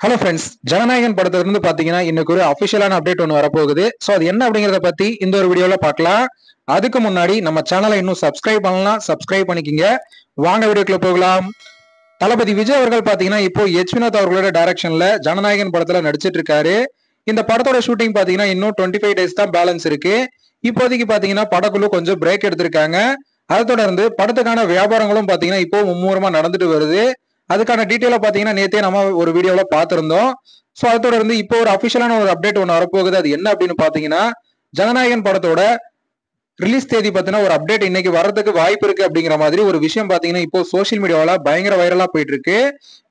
Hello friends, Jananayagan படத்துல இருந்து பாத்தீங்கன்னா இன்னைக்கு ஒரு அபிஷியலான அப்டேட் ஒன்று வரப்போகுது. ஸோ அது என்ன அப்படிங்கறத பத்தி இந்த ஒரு வீடியோல பார்க்கலாம். அதுக்கு முன்னாடி நம்ம சேனலை இன்னும் சப்ஸ்கிரைப் பண்ணலாம், சப்ஸ்கிரைப் பண்ணிக்கிங்க. வாங்க வீடியோக்குள்ள போகலாம். தளபதி விஜய் அவர்கள் பாத்தீங்கன்னா இப்போ வினோத் அவர்களோட டைரக்ஷன்ல ஜனநாயகன் படத்துல நடிச்சிட்டு இருக்காரு. இந்த படத்தோட ஷூட்டிங் பாத்தீங்கன்னா இன்னும் 25 டேஸ் தான் பேலன்ஸ் இருக்கு. இப்போதைக்கு பாத்தீங்கன்னா படக்குழு கொஞ்சம் பிரேக் எடுத்திருக்காங்க. அதை தொடர்ந்து படத்துக்கான வியாபாரங்களும் பாத்தீங்கன்னா இப்போ மும்முரமா நடந்துட்டு வருது. அதுக்கான டீட்டெயிலா பாத்தீங்கன்னா நேத்தே நம்ம ஒரு வீடியோல பாத்திருந்தோம். சோ அதை தொடர்ந்து இப்போ ஒரு அபிஷியலான ஒரு அப்டேட் ஒன்று வரப்போகுது. அது என்ன அப்படின்னு பாத்தீங்கன்னா, ஜனநாயகன் படத்தோட ரிலீஸ் தேதி பாத்தீங்கன்னா ஒரு அப்டேட் இன்னைக்கு வரதுக்கு வாய்ப்பு இருக்கு அப்படிங்கிற மாதிரி ஒரு விஷயம் பாத்தீங்கன்னா இப்போ சோசியல் மீடியாவில பயங்கர வைரலா போயிட்டு இருக்கு.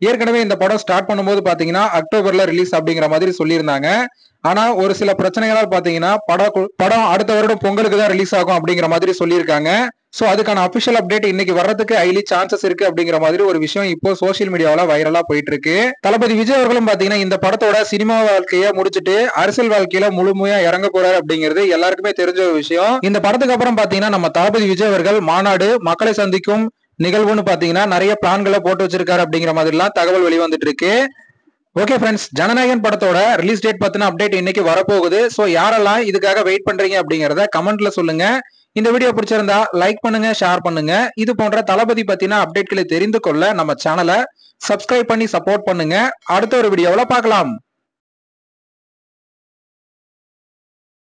ஏற்கனவே இந்த படம் ஸ்டார்ட் பண்ணும்போது பாத்தீங்கன்னா அக்டோபர்ல ரிலீஸ் அப்படிங்கிற மாதிரி சொல்லியிருந்தாங்க. ஆனா ஒரு சில பிரச்சனைகளால் பாத்தீங்கன்னா படம் அடுத்த வருடம் பொங்கலுக்கு தான் ரிலீஸ் ஆகும் அப்படிங்கிற மாதிரி சொல்லியிருக்காங்க. சோ அதுக்கான அபிஷியல் அப்டேட் இன்னைக்கு வர்றதுக்கு ஹைலி சான்சஸ் இருக்கு அப்படிங்கிற மாதிரி ஒரு விஷயம் இப்போ சோசியல் மீடியாவில வைரலா போயிட்டு இருக்கு. தளபதி விஜய் அவர்களும் பாத்தீங்கன்னா இந்த படத்தோட சினிமா வாழ்க்கைய முடிச்சுட்டு அரசியல் வாழ்க்கையில முழுமையா இறங்க போறாரு அப்படிங்கிறது எல்லாருக்குமே தெரிஞ்ச ஒரு விஷயம். இந்த படத்துக்கு அப்புறம் பாத்தீங்கன்னா நம்ம தளபதி விஜய் அவர்கள் மாநாடு, மக்களை சந்திக்கும் நிகழ்வுன்னு பாத்தீங்கன்னா நிறைய பிளான்களை போட்டு வச்சிருக்காரு அப்படிங்கிற மாதிரி எல்லாம் தகவல் வெளிவந்துட்டு இருக்கு. ஓகே ஃப்ரெண்ட்ஸ், ஜனநாயகன் படத்தோட ரிலீஸ் டேட் பத்தின அப்டேட் இன்னைக்கு வரப்போகுது. ஸோ யாரெல்லாம் இதுக்காக வெயிட் பண்றீங்க அப்படிங்கறத கமெண்ட்ல சொல்லுங்க. இந்த வீடியோ பிடிச்சிருந்தா லைக் பண்ணுங்க, ஷேர் பண்ணுங்க. இது போன்ற தளபதி பத்தின அப்டேட்களை தெரிந்து கொள்ள நம்ம சேனலை சப்ஸ்கிரைப் பண்ணி சப்போர்ட் பண்ணுங்க. அடுத்த ஒரு வீடியோவில் பார்க்கலாம்.